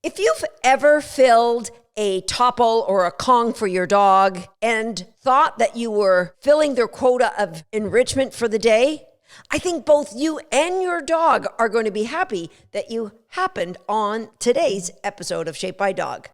If you've ever filled a topple or a Kong for your dog and thought that you were filling their quota of enrichment for the day, I think both you and your dog are going to be happy that you happened on today's episode of Shaped by Dog.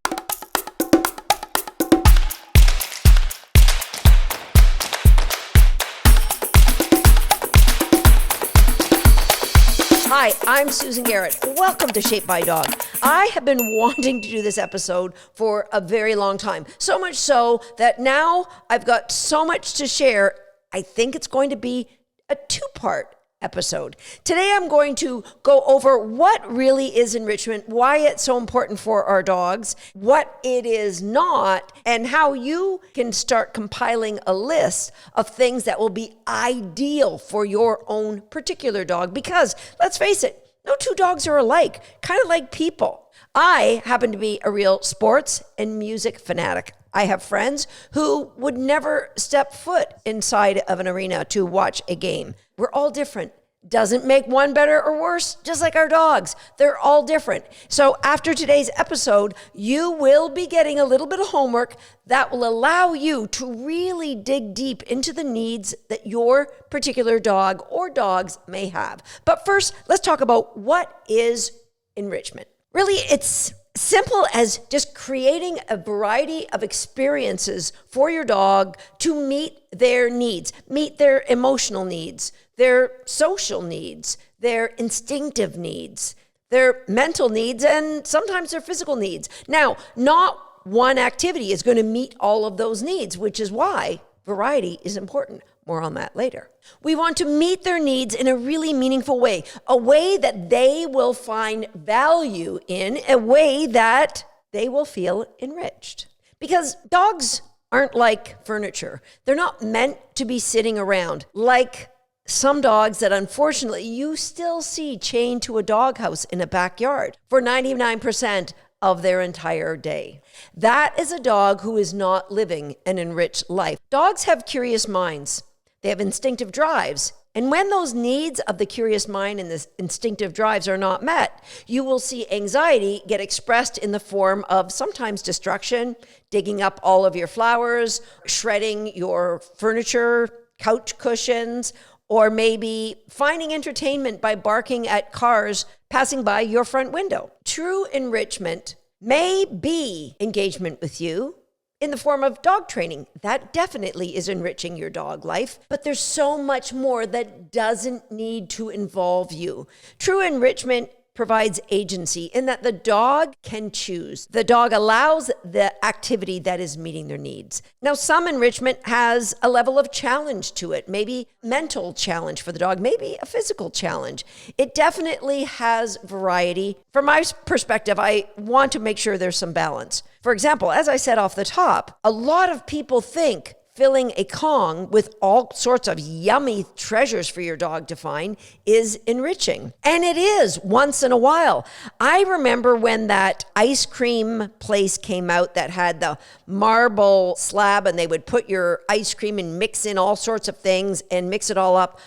Hi, I'm Susan Garrett. Welcome to Shaped by Dog. I have been wanting to do this episode for a very long time. So much so that now I've got so much to share. I think it's going to be a two-part episode. Today I'm going to go over what really is enrichment, why it's so important for our dogs, what it is not, and how you can start compiling a list of things that will be ideal for your own particular dog. Because let's face it, no two dogs are alike, kind of like people. I happen to be a real sports and music fanatic. I have friends who would never step foot inside of an arena to watch a game. We're all different. Doesn't make one better or worse, just like our dogs. They're all different. So after today's episode, you will be getting a little bit of homework that will allow you to really dig deep into the needs that your particular dog or dogs may have. But first, let's talk about what is enrichment. Really, it's simple as just creating a variety of experiences for your dog to meet their needs, meet their emotional needs, their social needs, their instinctive needs, their mental needs, and sometimes their physical needs. Now, not one activity is going to meet all of those needs, which is why variety is important. More on that later. We want to meet their needs in a really meaningful way, a way that they will find value in, a way that they will feel enriched. Because dogs aren't like furniture. They're not meant to be sitting around like some dogs that unfortunately you still see chained to a doghouse in a backyard for 99% of their entire day. That is a dog who is not living an enriched life. Dogs have curious minds. They have instinctive drives. And when those needs of the curious mind and the instinctive drives are not met, you will see anxiety get expressed in the form of sometimes destruction, digging up all of your flowers, shredding your furniture, couch cushions, or maybe finding entertainment by barking at cars passing by your front window. True enrichment may be engagement with you in the form of dog training. That definitely is enriching your dog life, but there's so much more that doesn't need to involve you. True enrichment provides agency in that the dog can choose. The dog allows the activity that is meeting their needs. Now, some enrichment has a level of challenge to it, maybe mental challenge for the dog, maybe a physical challenge. It definitely has variety. From my perspective, I want to make sure there's some balance. For example, as I said off the top, a lot of people think filling a Kong with all sorts of yummy treasures for your dog to find is enriching. And it is once in a while. I remember when that ice cream place came out that had the marble slab and they would put your ice cream and mix in all sorts of things and mix it all up.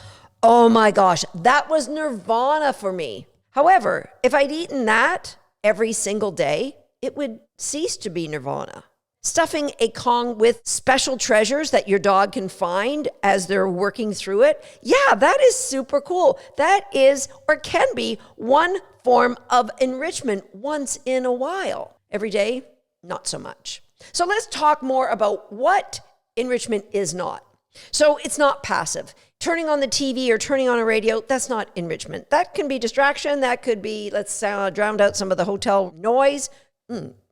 Oh my gosh, that was nirvana for me. However, if I'd eaten that every single day, it would cease to be nirvana. Stuffing a Kong with special treasures that your dog can find as they're working through it. Yeah, that is super cool. That is, or can be, one form of enrichment once in a while. Every day, not so much. So let's talk more about what enrichment is not. So it's not passive. Turning on the TV or turning on a radio, that's not enrichment. That can be distraction. That could be, let's drown out some of the hotel noise.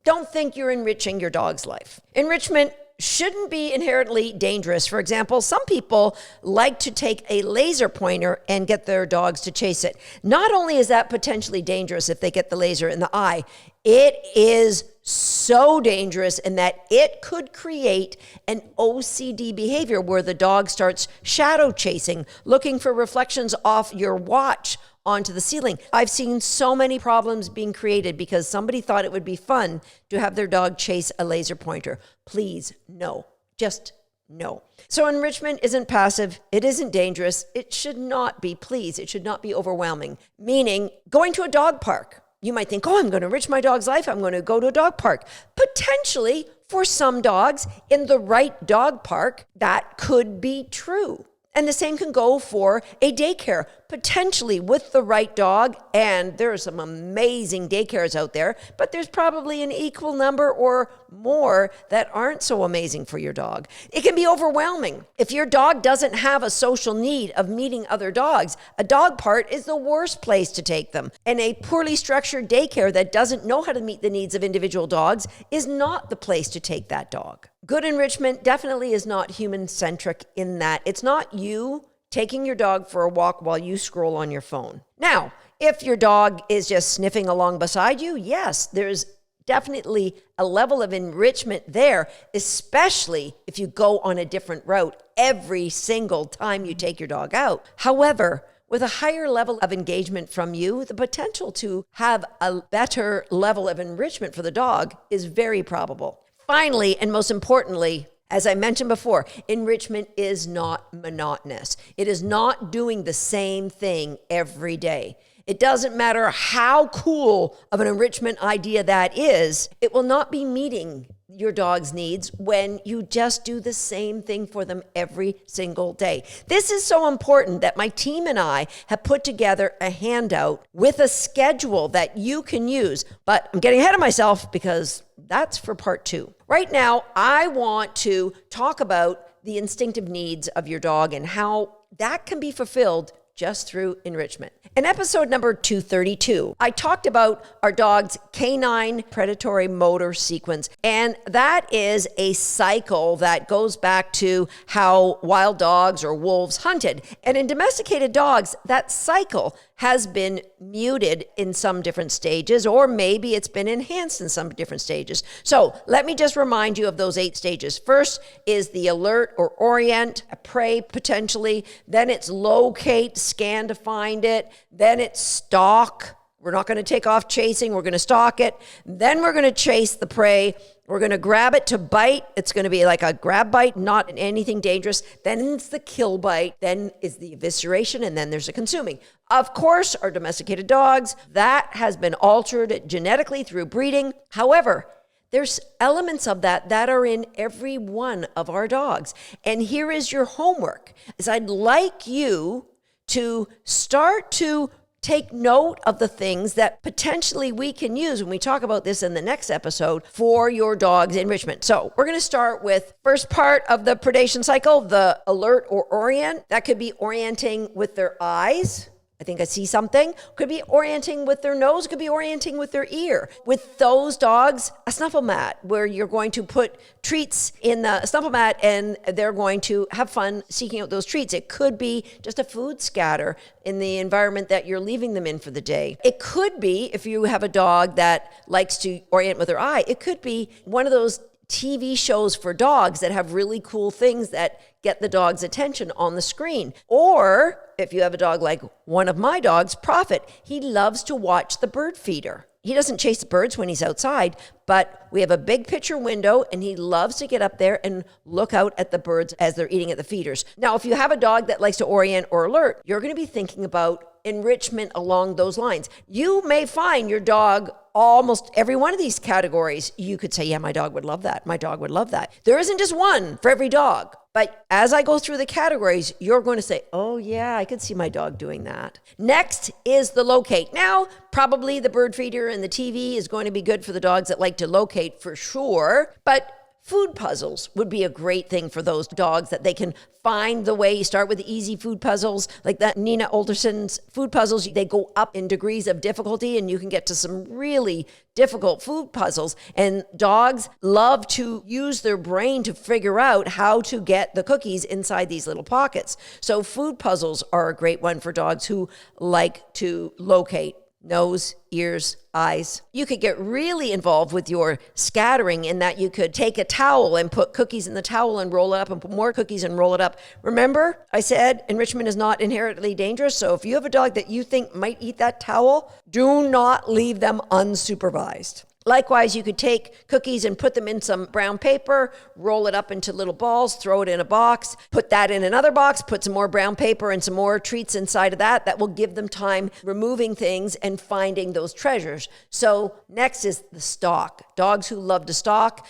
Don't think you're enriching your dog's life. Enrichment shouldn't be inherently dangerous. For example, some people like to take a laser pointer and get their dogs to chase it. Not only is that potentially dangerous if they get the laser in the eye, it is so dangerous in that it could create an OCD behavior where the dog starts shadow chasing, looking for reflections off your watch onto the ceiling. I've seen so many problems being created because somebody thought it would be fun to have their dog chase a laser pointer. Please, no. Just no. So enrichment isn't passive. It isn't dangerous. It should not be, please, it should not be overwhelming. Meaning going to a dog park You might think, oh, I'm going to enrich my dog's life. I'm going to go to a dog park. Potentially, for some dogs, in the right dog park, that could be true. And the same can go for a daycare, potentially with the right dog. And there are some amazing daycares out there, but there's probably an equal number or more that aren't so amazing for your dog. It can be overwhelming. If your dog doesn't have a social need of meeting other dogs, a dog park is the worst place to take them. And a poorly structured daycare that doesn't know how to meet the needs of individual dogs is not the place to take that dog. Good enrichment definitely is not human-centric in that it's not you taking your dog for a walk while you scroll on your phone. Now, if your dog is just sniffing along beside you, yes, there's definitely a level of enrichment there, especially if you go on a different route every single time you take your dog out. However, with a higher level of engagement from you, the potential to have a better level of enrichment for the dog is very probable. Finally, and most importantly, as I mentioned before, enrichment is not monotonous. It is not doing the same thing every day. It doesn't matter how cool of an enrichment idea that is, it will not be meeting your dog's needs when you just do the same thing for them every single day. This is so important that my team and I have put together a handout with a schedule that you can use. But I'm getting ahead of myself because that's for part 2. Right now, I want to talk about the instinctive needs of your dog and how that can be fulfilled just through enrichment. In episode number 232, I talked about our dog's canine predatory motor sequence, and that is a cycle that goes back to how wild dogs or wolves hunted. And in domesticated dogs, that cycle has been muted in some different stages, or maybe it's been enhanced in some different stages. So let me just remind you of those 8 stages. First is the alert or orient, a prey potentially. Then it's locate, scan to find it. Then it's stalk. We're not going to take off chasing. We're going to stalk it. Then we're going to chase the prey. We're going to grab it to bite. It's going to be like a grab bite, not anything dangerous. Then it's the kill bite. Then is the evisceration. And then there's a consuming. Of course, our domesticated dogs, that has been altered genetically through breeding. However, there's elements of that that are in every one of our dogs. And here is your homework, is I'd like you to start to take note of the things that potentially we can use when we talk about this in the next episode for your dog's enrichment. So we're going to start with first part of the predation cycle, the alert or orient. That could be orienting with their eyes. I think I see something. Could be orienting with their nose, could be orienting with their ear. With those dogs, a snuffle mat where you're going to put treats in the snuffle mat and they're going to have fun seeking out those treats. It could be just a food scatter in the environment that you're leaving them in for the day. It could be, if you have a dog that likes to orient with their eye, it could be one of those TV shows for dogs that have really cool things that get the dog's attention on the screen. Or if you have a dog like one of my dogs, Prophet, he loves to watch the bird feeder. He doesn't chase the birds when he's outside, but we have a big picture window and he loves to get up there and look out at the birds as they're eating at the feeders. Now, if you have a dog that likes to orient or alert, you're going to be thinking about enrichment along those lines. You may find your dog almost every one of these categories. You could say, yeah, my dog would love that. My dog would love that. There isn't just one for every dog. But as I go through the categories, you're going to say, oh yeah, I could see my dog doing that. Next is the locate. Now, probably the bird feeder and the TV is going to be good for the dogs that like to locate for sure. But food puzzles would be a great thing for those dogs that they can find the way. You start with the easy food puzzles, like that Nina Alderson's food puzzles. They go up in degrees of difficulty and you can get to some really difficult food puzzles. And dogs love to use their brain to figure out how to get the cookies inside these little pockets. So food puzzles are a great one for dogs who like to locate. Nose, ears, eyes. You could get really involved with your scattering in that you could take a towel and put cookies in the towel and roll it up and put more cookies and roll it up. Remember, I said enrichment is not inherently dangerous. So if you have a dog that you think might eat that towel, do not leave them unsupervised. Likewise, you could take cookies and put them in some brown paper, roll it up into little balls, throw it in a box, put that in another box, put some more brown paper and some more treats inside of that. That will give them time removing things and finding those treasures. So next is the stalk. Dogs who love to stalk.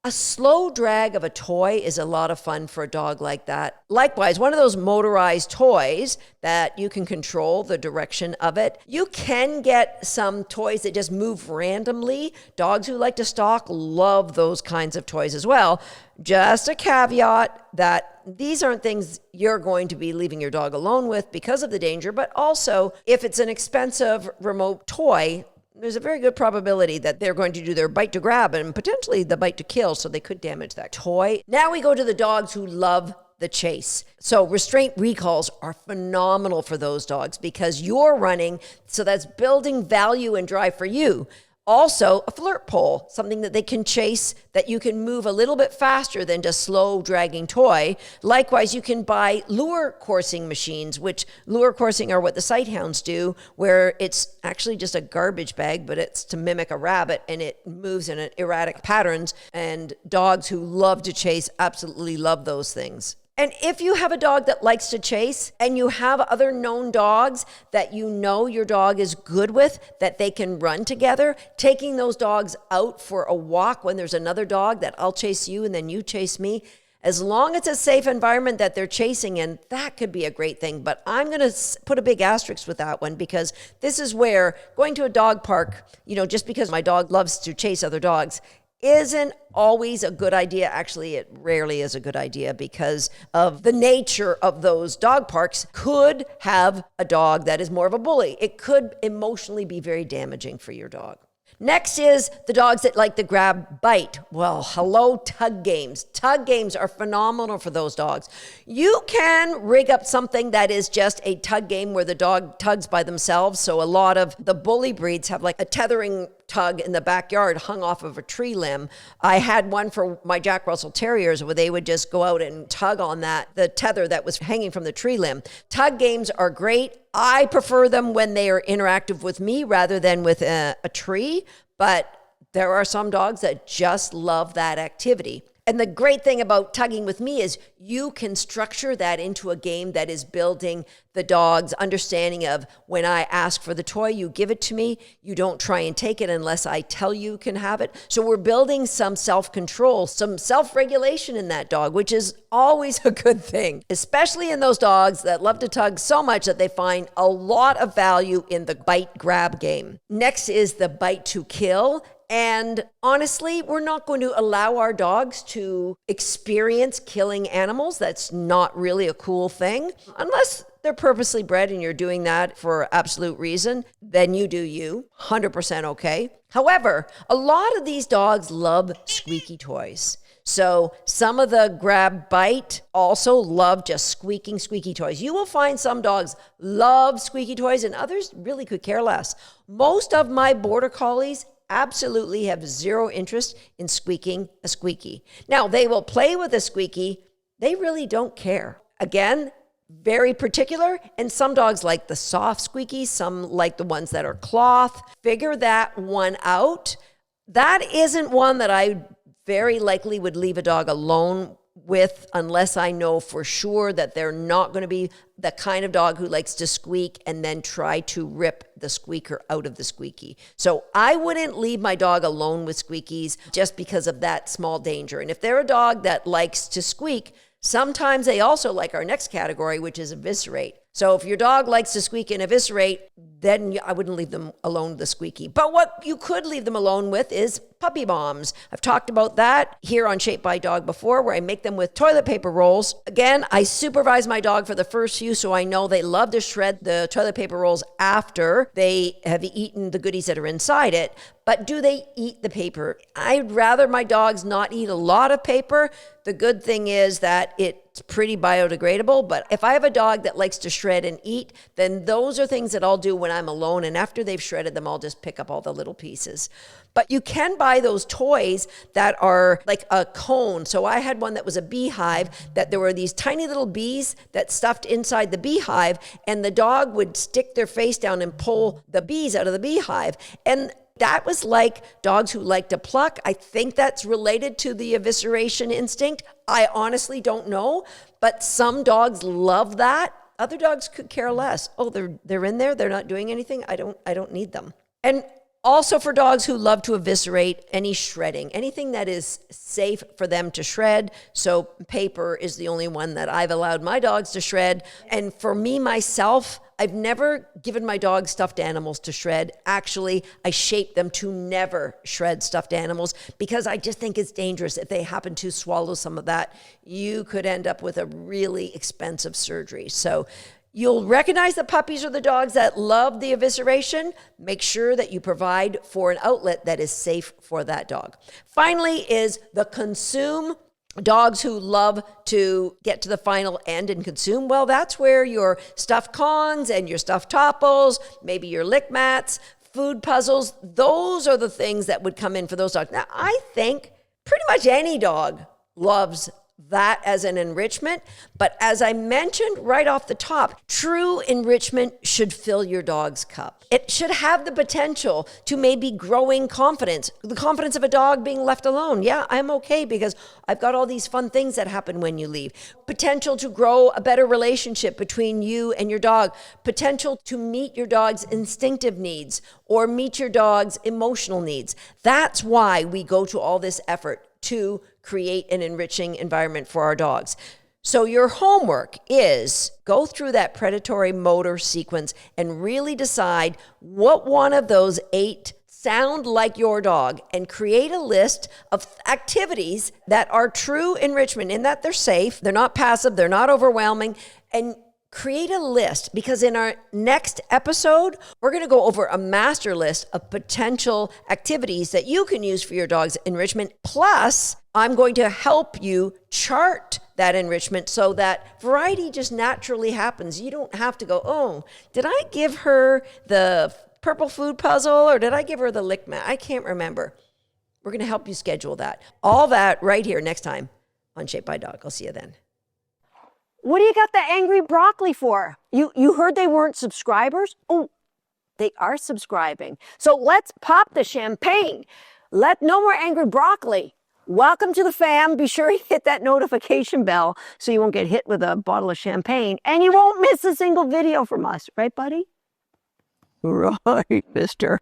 A slow drag of a toy is a lot of fun for a dog like that. Likewise, one of those motorized toys that you can control the direction of it. You can get some toys that just move randomly. Dogs who like to stalk love those kinds of toys as well. Just a caveat that these aren't things you're going to be leaving your dog alone with because of the danger, but also if it's an expensive remote toy, there's a very good probability that they're going to do their bite to grab and potentially the bite to kill, so they could damage that toy. Now we go to the dogs who love the chase. So restraint recalls are phenomenal for those dogs because you're running, so that's building value and drive for you. Also, a flirt pole, something that they can chase, that you can move a little bit faster than just slow dragging toy. Likewise, you can buy lure coursing machines, which lure coursing are what the sight hounds do, where it's actually just a garbage bag, but it's to mimic a rabbit and it moves in an erratic patterns. And dogs who love to chase absolutely love those things. And if you have a dog that likes to chase and you have other known dogs that you know your dog is good with, that they can run together, taking those dogs out for a walk when there's another dog that I'll chase you and then you chase me, as long as it's a safe environment that they're chasing in, that could be a great thing. But I'm going to put a big asterisk with that one because this is where going to a dog park, just because my dog loves to chase other dogs, isn't always a good idea. Actually, it rarely is a good idea because of the nature of those dog parks. Could have a dog that is more of a bully. It could emotionally be very damaging for your dog. Next is the dogs that like to grab bite. Well, hello, tug games. Tug games are phenomenal for those dogs. You can rig up something that is just a tug game where the dog tugs by themselves. So a lot of the bully breeds have like a tethering tug in the backyard hung off of a tree limb. I had one for my Jack Russell Terriers where they would just go out and tug on the tether that was hanging from the tree limb. Tug games are great. I prefer them when they are interactive with me rather than with a tree, but there are some dogs that just love that activity. And the great thing about tugging with me is you can structure that into a game that is building the dog's understanding of when I ask for the toy, you give it to me. You don't try and take it unless I tell you can have it. So we're building some self-control, some self-regulation in that dog, which is always a good thing, especially in those dogs that love to tug so much that they find a lot of value in the bite grab game. Next is the bite to kill. And honestly, we're not going to allow our dogs to experience killing animals. That's not really a cool thing. Unless they're purposely bred and you're doing that for absolute reason, then you do you. 100% okay. However, a lot of these dogs love squeaky toys. So some of the grab bite also love just squeaking squeaky toys. You will find some dogs love squeaky toys and others really could care less. Most of my border collies absolutely have zero interest in squeaking a squeaky. Now, they will play with a squeaky. They really don't care. Again, very particular. And some dogs like the soft squeakies. Some like the ones that are cloth. Figure that one out. That isn't one that I very likely would leave a dog alone with unless I know for sure that they're not going to be the kind of dog who likes to squeak and then try to rip the squeaker out of the squeaky. So I wouldn't leave my dog alone with squeakies just because of that small danger. And if they're a dog that likes to squeak, sometimes they also like our next category, which is eviscerate. So if your dog likes to squeak and eviscerate, then I wouldn't leave them alone with the squeaky. But what you could leave them alone with is puppy bombs. I've talked about that here on Shaped by Dog before, where I make them with toilet paper rolls. Again, I supervise my dog for the first few, so I know they love to shred the toilet paper rolls after they have eaten the goodies that are inside it. But do they eat the paper? I'd rather my dogs not eat a lot of paper. The good thing is that it's pretty biodegradable, but if I have a dog that likes to shred and eat, then those are things that I'll do when I'm alone, and after they've shredded them, I'll just pick up all the little pieces. But you can buy those toys that are like a cone. So I had one that was a beehive, that there were these tiny little bees that stuffed inside the beehive, and the dog would stick their face down and pull the bees out of the beehive. And that was like dogs who like to pluck. I think that's related to the evisceration instinct. I honestly don't know, but some dogs love that. Other dogs could care less. Oh, they're in there. They're not doing anything. I don't need them. And also for dogs who love to eviscerate, any shredding, anything that is safe for them to shred. So paper is the only one that I've allowed my dogs to shred. And for me, myself, I've never given my dog stuffed animals to shred. Actually, I shape them to never shred stuffed animals because I just think it's dangerous. If they happen to swallow some of that, you could end up with a really expensive surgery. So you'll recognize that puppies are the dogs that love the evisceration. Make sure that you provide for an outlet that is safe for that dog. Finally is the consume. Dogs who love to get to the final end and consume, well, that's where your stuffed cons and your stuffed topples, maybe your lick mats, food puzzles, those are the things that would come in for those dogs. Now, I think pretty much any dog loves that as an enrichment. But as I mentioned right off the top, true enrichment should fill your dog's cup. It should have the potential to maybe growing confidence, the confidence of a dog being left alone. Yeah, I'm okay because I've got all these fun things that happen when you leave. Potential to grow a better relationship between you and your dog. Potential to meet your dog's instinctive needs or meet your dog's emotional needs. That's why we go to all this effort to create an enriching environment for our dogs. So your homework is go through that predatory motor sequence and really decide what one of those 8 sound like your dog and create a list of activities that are true enrichment in that they're safe, they're not passive, they're not overwhelming, and create a list, because in our next episode, we're going to go over a master list of potential activities that you can use for your dog's enrichment. Plus, I'm going to help you chart that enrichment so that variety just naturally happens. You don't have to go, oh, did I give her the purple food puzzle or did I give her the lick mat? I can't remember. We're going to help you schedule that. All that right here next time on Shaped by Dog. I'll see you then. What do you got the angry broccoli for? You heard they weren't subscribers? Oh, they are subscribing. So let's pop the champagne. No more angry broccoli. Welcome to the fam. Be sure you hit that notification bell so you won't get hit with a bottle of champagne and you won't miss a single video from us. Right, buddy? Right, mister.